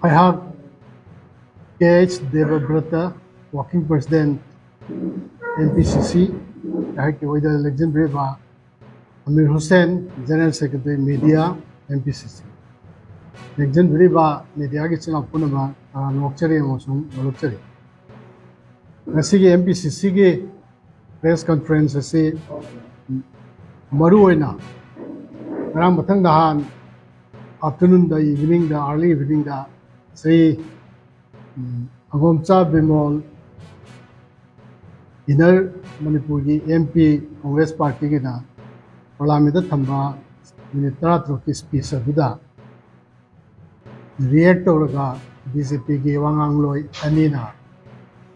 I KH Devabrata, Working President, NPCC, the legendary Amir Hussain, General Secretary, Media, NPCC. Legendary Media gets an Punama, Nokchari Mosum, Nokchari. Nasigi NPCC press conference, Maruena, Ramatandahan, afternoon, the evening, the early evening, the Sri Agomcha Bimol, Inner Manipuri MP Congress Party Gina, Palamida Tamba, Minitra Troki speech of Buddha. Reactor BJP Wangangloi Anina,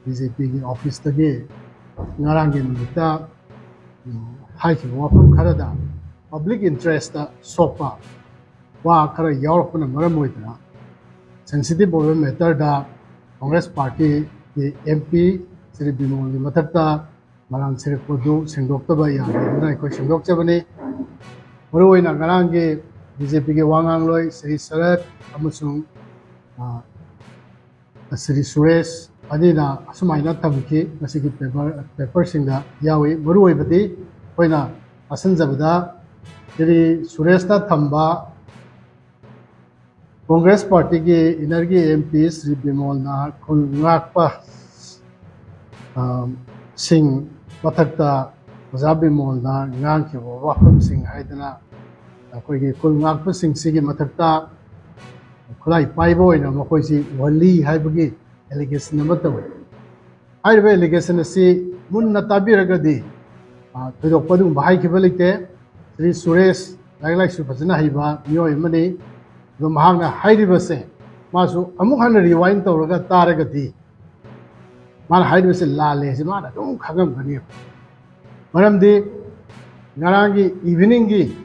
BJP office the gay, Narangin Vita, hiking from Canada, public interest sofa, Wakara Europe and Maramuita, sensitive matter da Congress Party, the MP, Sri Bimoli Matata, Malang Sri Podu, Sendokta Baya, Sendok Chavani, Muruina Garangi, BJP Wangangloi, Sri Sarat, Amusung, Sri Suresh, Adina, Sumaina Tabuki, Masiki paper singer, Yawi, Murui Badi, Poina, Asanzabada, Sri Suresta Tamba, Congress Party के इनर्गी MP Shri Bimol ना कुलनाकपा सिंह मथक्ता मजा बिमोल ना गांग के वो वाकम सिंह है इतना कोई के कुलनाकपा सिंह सी के मथक्ता खुलाई पाइबो इना मकोई सी वली है बगी एलिगेशन नंबर तो है वे एलिगेशन सी मुन नताबी रगदी तो जो पदुं भाई के बलिते श्री सुरेश लाइक सुपजना है बा मियो इमनी the Mahana Haidibase, Masu Amuhan rewind to Raga Taragati. Man Haidibase La Lesimana, don't Kagam Gani. Madam de Narangi eveningi,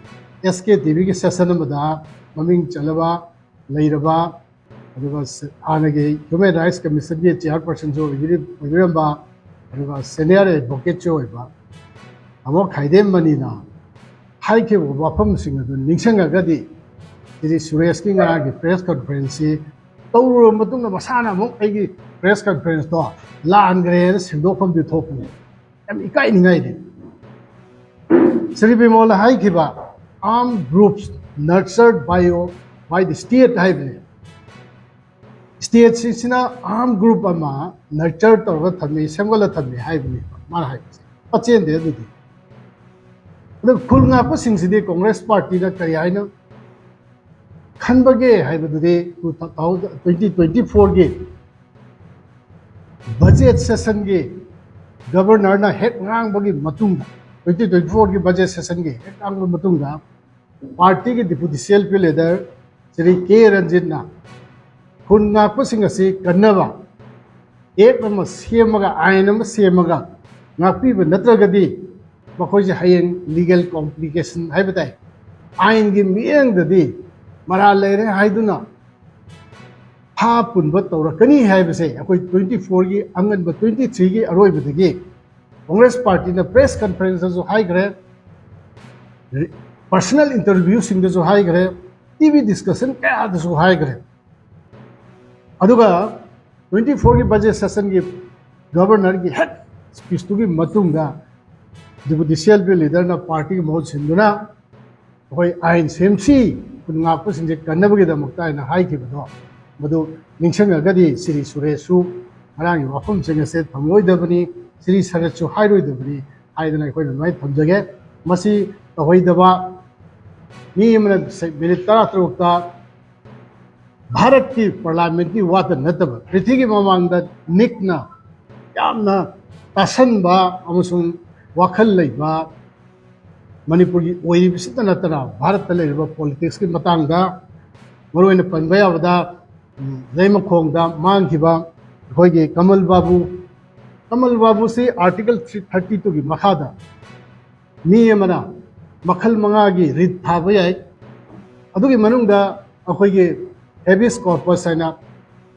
SK TV Sassanamada, Maming Chalava, Lairaba, Anagi, Human Rights Commission, Chairperson, Viramba, Senior Bokecho, Amok Haidem Manina, Haike Wapam Singer, Nixanga Gadi. This is Suresh King press conference. Tower Matunga Masana Mok press conference door. Land grains do from the top. I'm Ikainited. Sribimola Haikiba, armed groups nurtured by the state hybrid. State Sisina, armed group ama, nurtured or Tami, Sangala hybrid. Marhai. What's in there? The Kulnapa Sing City Congress Party that Kayana. Khanbage haibadudi 2024 ge budget session ge governor na het ngang bagi matung 2024 ge budget session ge het ngang matung da party ge deputy CLP leader Sri K Ranjit na khun nga pasing asi kannaba ek ma semaga aina ma semaga ngapi ba natragadi makhoi je hayeng legal complication haibatai ain ge mieng dadi Maralere Haiduna Hapun but or Kani have say, 24 ye, Angan but 23 ye, Arroy with the gate. Congress Party in the press conferences of high grade, personal interviews in the high grade, TV discussion, the so high grade. Aduga 24 ye budget session give governor ki head speech to give Matunga, the CLP leader na party mode Sinduna, Hoy Ain Semsi. Ngapus in the Kanabagi Mukta and a high kibado. Madu Ninchanga Gadi, Siri Suresu, Arang, Wafum Sanga said, from Lloyd Dabani, Siri Sarachu, Highway Dabani, I don't know right from Jaget, Masi, the way the Ba, Niman, Militara Trukta, Bharati, Parliamentary water notable. Pritigi Mamang that Nikna, Yamna, Tasanba, Amusum, Wakal Ba. Manipuri oyi bisita natara Bharat le politics ki matangda maruina panbaya wada zaima khongda mangkiba khoige Kamal Babu se article 332 gi makhada mi amana makhal manga gi rid thaba yai adugi manungda akhoige habeas corpus aina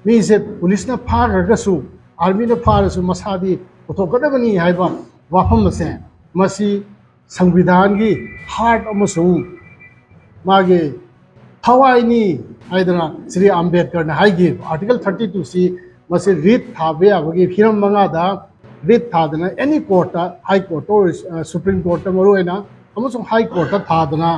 mi se police na pharaga su army na pharasu masadi uthokadabani haiba wafam se masi संविधान की heart अमसुंग मागे थवाईनी हाइदना श्री अंबेडकर ने हाइगी article 32 सी मसे रीत थाबे आबगी Hiram मंगादा रीत थादना any court high court और supreme court मरुएना अमसुंग high court थादना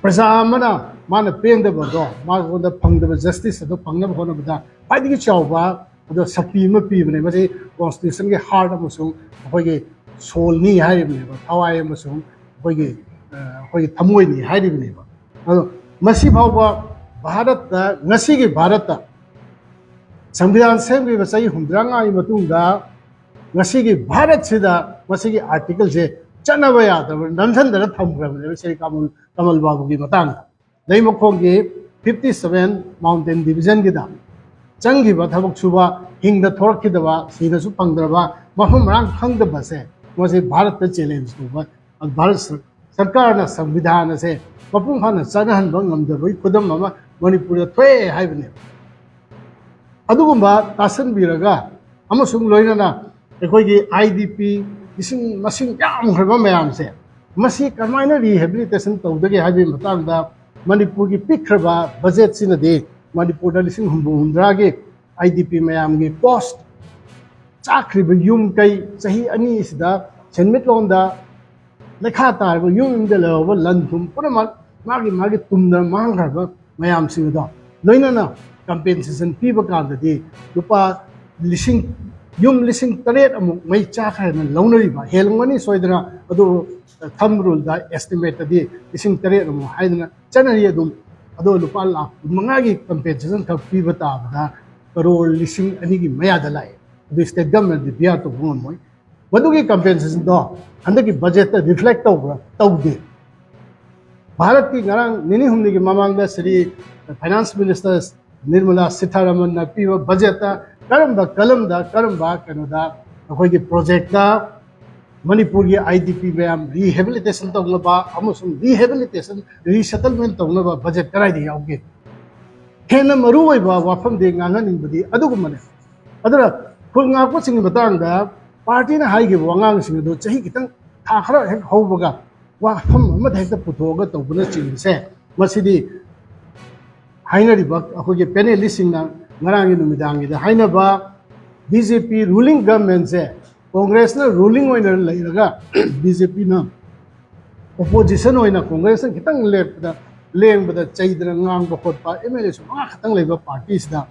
प्रजा मना माने पेंदबदो मागोदा फंगदब जस्टिस अदो फंगनब होनबदा पाइदगी चावबा अदो शक्ति म पीबने मसे कॉन्स्टिट्यूशन के हार्ट अमसुंग अखोगे सोलनी हाइबने थवाई अमसुंग अखोगे थमोइनी हाइबने अदो मसी फावबा भारत ngasi gi भारत संविधान सेमगिबा चही हुमद्रांगाई मतुंगा ngasi gi भारत सिदा मसी gi आर्टिकल से चनबा यादब नंथनदर थमग्रबने श्री कमल बाबू की मतंग दई मखोंगी 57 माउंटेन डिवीजन गिदा चंगिबा थबक सुबा हिंगदा थोरखिदबा सीनसु पंगदबा मफम रांग खंगदबसे मसी भारत चैलेंज तुबा भारत सरकार ना संविधान से मपुंग फाना चनहन बंगमदबई खुदम अमा मणिपुर थ्वे हाइबने अदुगुंबा तासन बिरगा अमसुंग लोइनाना एखोइगी आईडीपी इसिंग मसिंग याम खरबा मयाम से मसी कमाइना रिहेबिलिटेशन तौदगे हाइबे मतंगदा मणिपुर की पिखरबा बजेट सिनदे मणिपुर दा लिसिंग हुंबु हुंद्रागे आईडीपी मयाम गी कॉस्ट चाखरिब युम कई सही अनि सिदा सेनमिटलोंदा लेखा तारब युम दे लेव लंथुम पुनम मागी मागी तुमदा मांगरबा मयाम सिंगदो लोइनाना कंपेंसेशन पीबा कांददी रुपा लिसिंग युम लिसिंग तरेट अमुक मई चाखरना लौनरिबा हेलंगनी सोइदना अदो थम रूल दा एस्टिमेट दी लिसिंग तरेट अमुक हाइदना चनरी अदुम अदो रुपा लाख मंगागी कंपेंसेशन का पीबा ताबदा करोड़ लिसिंग अनि की मयादा लाए अदो स्टेट गवर्नमेंट दी बिया तो बुन मोय मदुगी कंपेंसेशन दो हंदकी बजेट रिफ्लेक्ट तौदे भारत की गरांग निनी हुमनी की ममांगदा श्री फाइनेंस मिनिस्टर निर्मला सीतारमन ना पीबा बजेट करम्बा कलमदा करम्बा कनोदा अखोई की प्रोजेक्ट मणिपुर की आईडीपी मैम रिहेबिलिटेशन तौनबा अमसुंग रिहेबिलिटेशन रिसेटलमेंट तौनबा बजेट कराइदे याउगे हेन मरु ओइबा वाफम दे nganganingbadi adugummane adura khulngakpo singi matangda party na haige wangang singi do chahi kitang tha khara hek haubaga wafam ama hekta puthoga tawbuna chingse masidi hainariba akoge panelist singna ngarangi numidangi da hainaba BJP ruling government se Congress na ruling oina lairaga BJP na opposition oina Congress na kitang lepda lengbada chaidra ngang ba khotpa MLA su ma khatang leiba parties da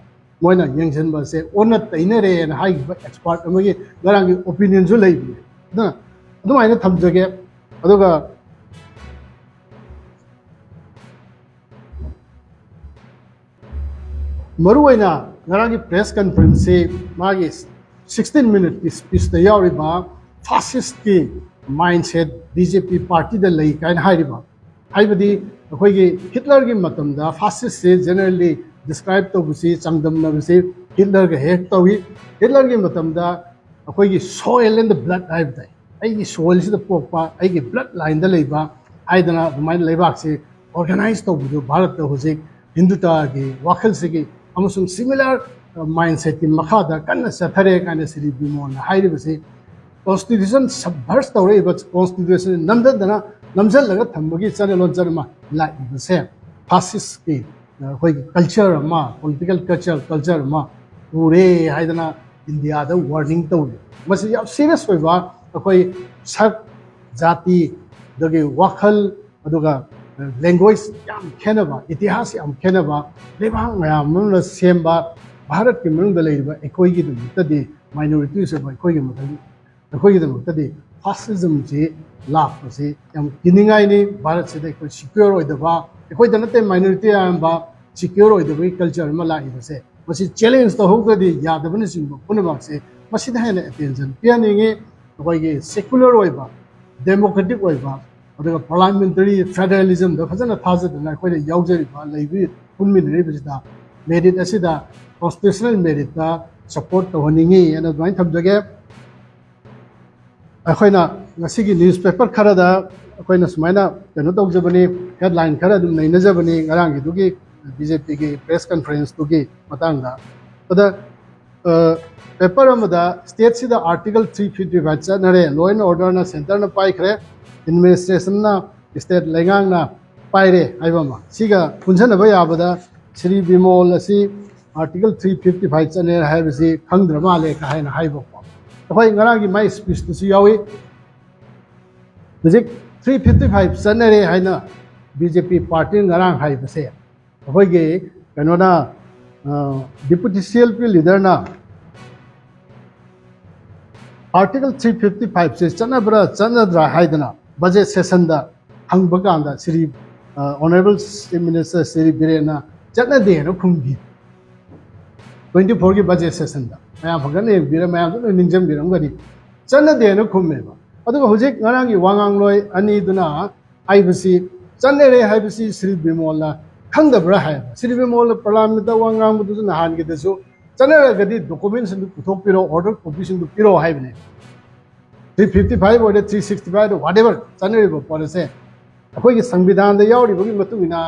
moina yengsen ba se onna tainare na hai ba expert amagi ngarangi opinion su leibi na adumaina thamjage aduga मरुआइना ngaraंगी press conference से मागी 16 minute की speech द यारिबा fascist की mindset BJP party द लई काइन हाइरिबा हाइबदी अखोइगी हिटलर की मतमदा फासिस्ट से जनरली डिस्क्राइब तो बुसी चंगदम नबसे हिटलर के हेक तोही हिटलर की मतमदा अखोइगी सोइल एंड द ब्लड हाइबदा आइगी सोइल से द पोकपा आइगी ब्लड लाइन द लेबा आइदना माइन लेबाक से ऑर्गेनाइज तो बुदो भारत द होजिक हिंदुता की वाखल से की अमसुंग सिमिलर माइंडसेट की मखादा कन्ना सथरे काने श्री बिमोन हाइरिबसे कॉन्स्टिट्यूशन सबवर्स तौरे बट कॉन्स्टिट्यूशन नमदना नमजलगा थंबगी चनलोन चरमा लाइबसे फासिस्ट की कोई कल्चर मा पॉलिटिकल कल्चर मा पूरे हाइदना इंडिया द वार्निंग तौरे मसे या सीरियस होइबा कोई सक जाति दगे वाखल अदुगा लैंग्वेज याम खेनबा इतिहास याम खेनबा लेबांग मयाम सेमबा भारत की मनुंग लेरिबा एकोइगी दमतदि माइनॉरिटी से एकोइगी मतदि एकोइगी दमतदि फासिज्म जे लापसे याम किनिंगाइनी भारत से एकोइ सिक्योर ओइदबा एकोइ दनते माइनॉरिटी आंबा सिक्योर ओइदबा कल्चर मा लाइबसे मसी चैलेंज तो होगदि यादबनि सिंग पुनबाक से मसी दायना अटेंशन पियानिगे एकोइगी सेक्युलर ओइबा डेमोक्रेटिक ओइबा अदुगा पार्लियामेंटरी फेडरलिज्म द फजना थाजदना अखोइना यावजरिबा लैबि पुनमिनरिबसिदा मेरिट असिदा कॉन्स्टिट्यूशनल मेरिट दा सपोर्ट तोहनिंगी एना दुआइन थमजगे अखोइना ngasiगी न्यूज़पेपर खरदा अखोइना सुमाइना कनो तौजबनी हेडलाइन खरा दुम नैनजबनी ngaranggi दुगी बीजेपी की प्रेस कॉन्फ्रेंस दुगी मतंगदा अदा पेपर अमदा स्टेट सिदा आर्टिकल 355 चनरे लॉ एंड ऑर्डर ना सेंटर ना पाइखरे एडमिनिस्ट्रेशन ना स्टेट लेंगांग ना पायरे हाइबमा सिगा पुनसनबा याबदा श्री बिमोल असि आर्टिकल 355 चने हाइबसि खंगद्र माले का हाइना हाइबो अखोय ngaraगी माइ स्पीच तुसु यावी हजिक 355 चनरे हाइना बीजेपी पार्टी ngarang हाइबसे अखोयगे कनोना डिप्टी सीएलपी लीडर ना आर्टिकल 355 से चनब्रा चनद्रा हाइदना बजेट सेशन दा हंगबगांदा Shri honourable chief minister Shri बिरेना चनदे न खुंगी 24 की बजेट सेशन दा मैं फगन एक बिरे मैं तो निंजम बिरम गनी चनदे न खुमेबा अदुगा हुजिक ngaraंगी वांगांगलोय अनि दुना हाइबसी चनरे हाइबसी श्री बिमोलना खंगदब्रा हाइ श्री बिमोल पार्लियामेंट वांगांग बुदु नहान के दसु चनरे गदी डॉक्यूमेंट्स पुथोक पिरो ऑर्डर कॉपीस पिरो हाइबने 355 और 365 व्हाटएवर चनरे पॉलिसी अखोई संविधान यावरीबगी मतुगिना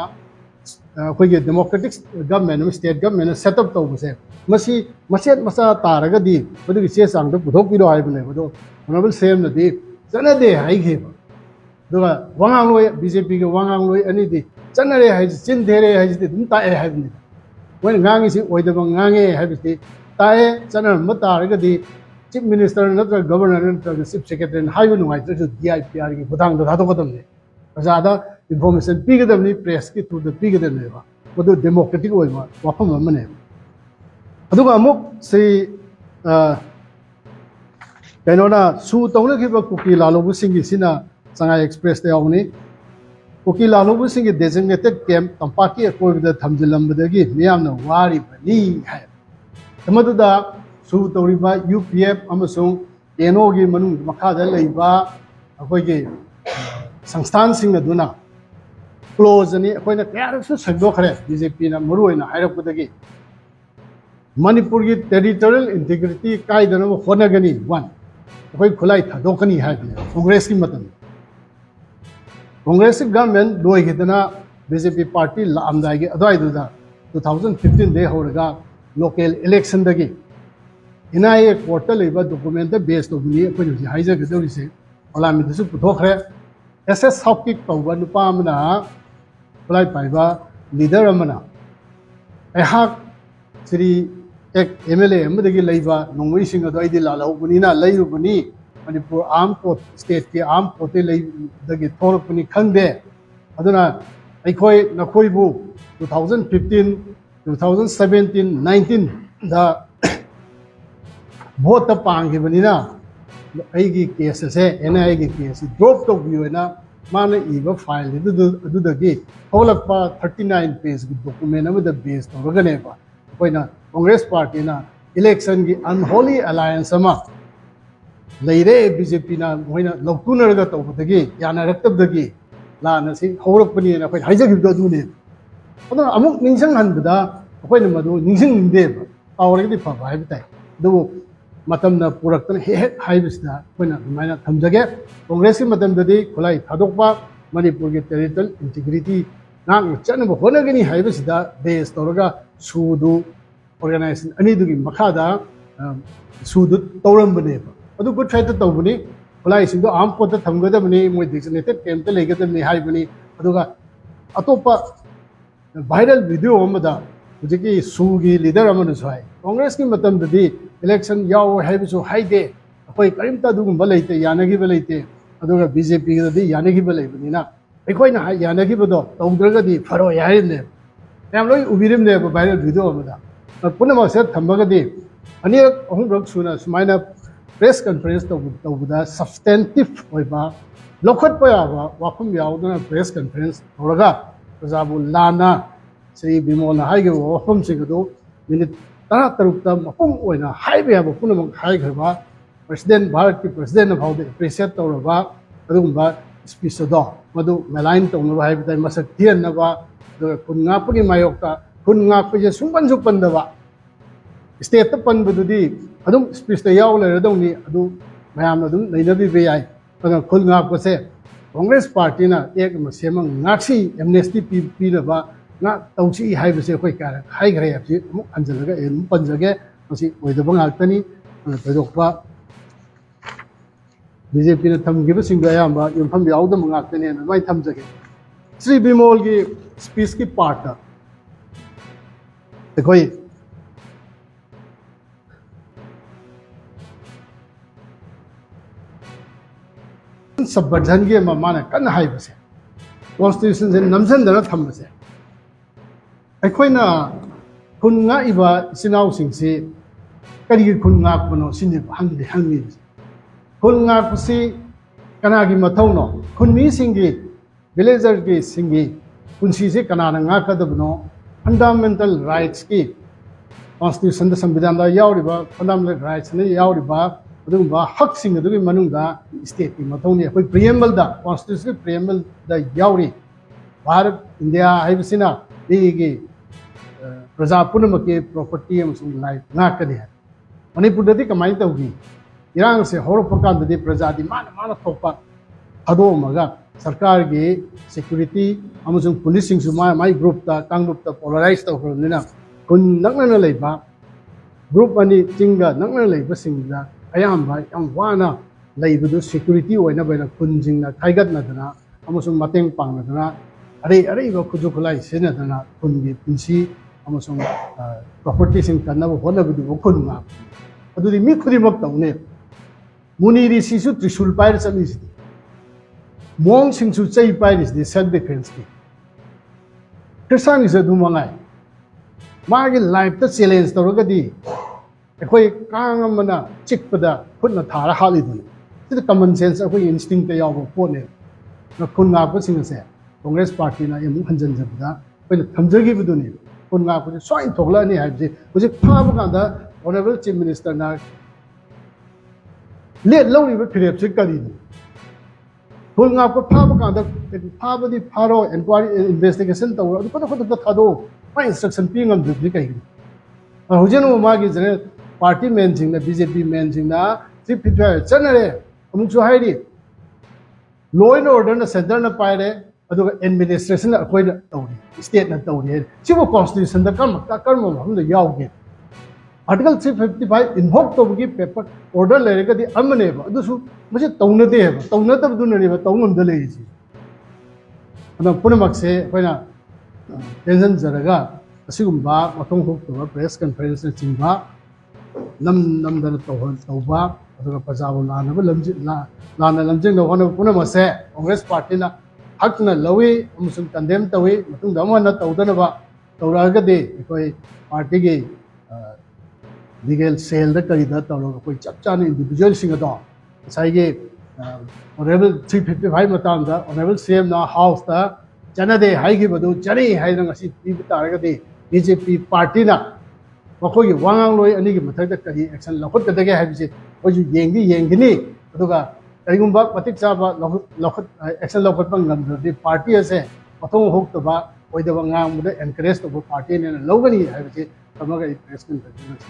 अखोई democratic government state government setup तौबसे मसी मसेत मसा तारगदी बदुगी चे सांग पुथोक पिरो हाइबने बदो ऑनरेबल सेम नदी चनदे हाइगे दुगा वांगांगलोय बीजेपी के वांगांगलोय अनिदि चनरे हाइ चिनधेरे हाइदि दुम ताए हाइबने one ngangi si oidaba ngange habiti tae channel mataragadi chief minister natra governor natra chief secretary haibu nuai tru DIPR ki budang da thado kodam ne ajada information pigadam ni press ki through the pigadam ne ba bodu democratic oi ma wafam amane aduga amuk sei kainona su tawna ki ba kuki lalobu singi sina sangai express te awni Kuki लालूबु Singh designated camp तंपाकी अकोइबदा थमजिलंबदगी मियामना वारी बनी है तमदुदा सु तौरिबा UPF अमसुंग एनो गी मनु मखादा लेबा अकोइगे संस्थान सिंह दुना क्लोज नि अकोइना क्यारसु संदोखरे बीजेपी ना मरुइना हाइरपदगी मणिपुर की टेरिटोरियल इंटीग्रिटी काइदना होनगनी वन अकोइ खुलाई थादोकनी है कांग्रेस की मतन कांग्रेस गवर्नमेंट लोइगिदना बीजेपी पार्टी लामदागी अदवाइदुदा 2015 दे होरगा लोकल इलेक्शन दगी इनाए कोर्ट लेबा डॉक्यूमेंट बेस तोबनी अखोइ जि हाइजगदौरिसे पार्लियामेंट पुथोखरे एसएस हॉकी तौबा नुपा अमना खुलाई पाइबा लीडर अमना एहाक श्री एक एमएलए अमदगी लेबा नोंगोइसिंग अदवाइदि लालौबनीना लैरुबनी मणिपुर आर्म कोर्ट स्टेट की आर्म कोर्ट दगी थोरपनी खंदे अदुना अखोई नखोइबु 2015 2017 19 दा वोट पांगिबनिना अइगी केस से एनआई की केस ड्रॉप तौबियोना माने इबा फाइल अदुदगी थोलकपा 39 पेज की डॉक्यूमेंट अमदा बेस तौरगनेबा अखोइना कांग्रेस पार्टी ना इलेक्शन की अनहोली अलायंस अमा लेरे बीजेपी ना मोइना लौतुनरगा तौबदगी याना रक्तबदगी लाना सि हौरकपनी ना अखोइ हाइजगिबदो अदुने अदो अमुक निंजंग हनबदा अखोइना मदु निंजंग निंदेब पावरगदि फबा हाइबताइ दु मतमना पुरक्तन हे हाइबसदा अखोइना माइना थमजगे कांग्रेस की मतमददी खुलाई थादोकपा मणिपुर की टेरिटोरियल इंटीग्रिटी नांग चनब होनगनी हाइबसदा बेस तौरगा सुदु ऑर्गेनाइजेशन अनिदुगी मखादा सुदु तौरमबनेबा अदु गुड फाइट तौबनी खुलाई सिंदो आर्म कोर्ट थमगदबनी मोय डेजिग्नेटेड कैंप लेगदबनी हाइबनी अदुगा अतोपा वायरल वीडियो अमदा हुजिकी सुगी लीडर अमनु सहाय कांग्रेस की मतमददी इलेक्शन याव हाइबसु हाइदे अखोइ करिमता दुगुंबा लेते यानगिबा लेते अदुगा बीजेपी गददी यानगिबा लेबनीना अखोइना यानगिबदो तौद्रगदी फरो यारिने याम लोइ उबिरिमने वायरल वीडियो अमदा पुनमसे थमबगदी अनिरक अहुमरक सुना सुमाइना प्रेस कॉन्फ्रेंस तौबदा सब्सटेंटिव होइबा लौखटपा याबा वाफम यावदना प्रेस कॉन्फ्रेंस तौरगा प्रजाबु लाना श्री बिमोलना हाइगे वाफम सिगदो मिनिट 13 मपुंग ओइना हाइबे याबा पुनमक हाइगरबा प्रेसिडेंट भारत की प्रेसिडेंट फाउदे अप्रिशिएट तौरबा अदुगुंबा स्पीच दो मदु मेलाइन तौनबा हाइबताइ मसक थियनबा कुनगापगी मायोक्ता कुनगापजे सुंपन सुपनदबा स्टेट पनबदुदी अदुम स्पीच ते याव लेरदौनी अदु मयाम अदुम लेनबी याय अदु खुलगापसे कांग्रेस पार्टी ना एक मसेमंग नाक्सी एमनेस्टी पीनबा ना तौसी हाइबसे अखोइ कार हाइग्रे हबसि अमु अंजलगा एम पंजगे मसि ओइदबा गाक्तनी तदोकपा बीजेपी ना थमगिबसिंग अयाम युमफम यावदम गाक्तनी माइ थमजगे श्री बिमोल की स्पीच की पार्ट कोई सबवर्जन की माने कन्ना हाइबसे कॉन्स्टिट्यूशन से नमजनदना थम्बसे अखोइना खुन्गा इबा इसिनाउ सिंगसे करी खुन्गा पनो सिने हंगदे हंगी खुन्गा पसी कनागी मथौनो खुन्मी सिंगी विलेजर की सिंगी पुंसी से कनाना nga kadabno फंडामेंटल राइट्स की कॉन्स्टिट्यूशन संविधान यावरिबा फंडामेंटल राइट्स ने यावरिबा अदुगुंबा हक सिंग अदुगी मनुंगदा स्टेट की मथौनी अखोई प्रिएम्बल दा कॉन्स्टिट्यूशन प्रिएम्बल दा यावरी भारत इंडिया हाइबसिना बेगी प्रजा पुनमक के प्रॉपर्टी अमसुंग लाइफ नाकदे मणिपुर ददी कमाई तौगी इरांग से हौरपकांददी प्रजा दी मान मान थोपा थादोमगा सरकार की सिक्योरिटी अमसुंग पुलिस सिंगसु माई ग्रुप ता कांग्रुप ता पोलराइज तौखरनिना कुन नकना लेबा ग्रुप अनि चिंगा नकना लेबा सिंगदा अयामबा याम वाना लेबदु सिक्योरिटी ओइना बैना कुनजिंगना थाइगतनदना अमसुंग मतेंग पांगदना अरे अरे इबा खुजु खुलाई सेनदना कुनगी पुंसी अमसुंग प्रॉपर्टी सिंग कन्नब होनबदु खुनगा अदुदि मी खुदिमक तौने मुनिरी सिसु त्रिशूल पाइर चलिसि मोंग सिंगसु चै पाइरिसि सेल्फ डिफेंस की कृष्ण इज अदु मंगाई मागी लाइफ ता चैलेंज तौरगदी अखोई कांग अमना चिकपदा खुदना थारा हालिदुनि सिदा कॉमन सेंस अखोई इंस्टिंक्ट ता यावो पोने न खुनगा को सिंगसे कांग्रेस पार्टी ना यमु हंजनजबदा पहिला थमजगिबदुनि खुनगा को सोइन थोगलानि हाइबजे हुजे फाबा कांदा ऑनरेबल चीफ मिनिस्टर ना लेट लौरिबा फिरेपसे करिनि खुनगा को फाबा कांदा फाबदी फारो इंक्वायरी इन्वेस्टिगेशन तौर अदु पता पता थादो मा इंस्ट्रक्शन पिंगम दुबि कहिनि हुजेनो मागी जनरल पार्टी मेन सिंगना बीजेपी मेन सिंगना चीफ फिफायर चनरे अमुचु हाइरि लॉ एंड ऑर्डर ना सेंटर ना पाइरे अदुगा एडमिनिस्ट्रेशन अखोइना तौरि स्टेट ना तौरि सिबो कॉन्स्टिट्यूशन दा कर्म हमदा यावगे आर्टिकल 355 इन्वोक तौबगी पेपर ऑर्डर लेरगदी अमनेबा अदुसु मसे तौनदे हेबा तौनदबदुननेबा तौनमदा लेयिसि अदा पुनमक्से अखोइना टेंशन जरगा असिगुम्बा मथों होक्तबा प्रेस कॉन्फ्रेंस ना चिंबा नमदन तौबा अदुगा प्रजाबु लानबा लाना लमजिंग दा होना पुनमसे कांग्रेस पार्टी ना हकना लवी अमसुंग कंडेम तवी मतुंग दमना तौदनबा तौरागदे अखोई पार्टी की लीगल सेल दा करिदा तौरगा कोई चपचाने इंडिविजुअल सिंग अदो साइगे ऑनरेबल 355 मतंग दा ऑनरेबल सीएम ना हाउस दा जनदे हाइगिबदु जरी हाइना ngasi पीब तारगदे बीजेपी पार्टी ना मखोई वांगांग लोई अनि की मथक करी एक्शन लखत कदगे हाइबिसे ओजु येंगनी अदुगा करिगुंबा मतिक चाबा लखत एक्शन लखत पंगमदि पार्टी असे मथों होक्तबा ओइदबा ngamda एनकरेज तो पार्टी ने लौगनी हाइबिसे तमगा प्रेस कॉन्फ्रेंस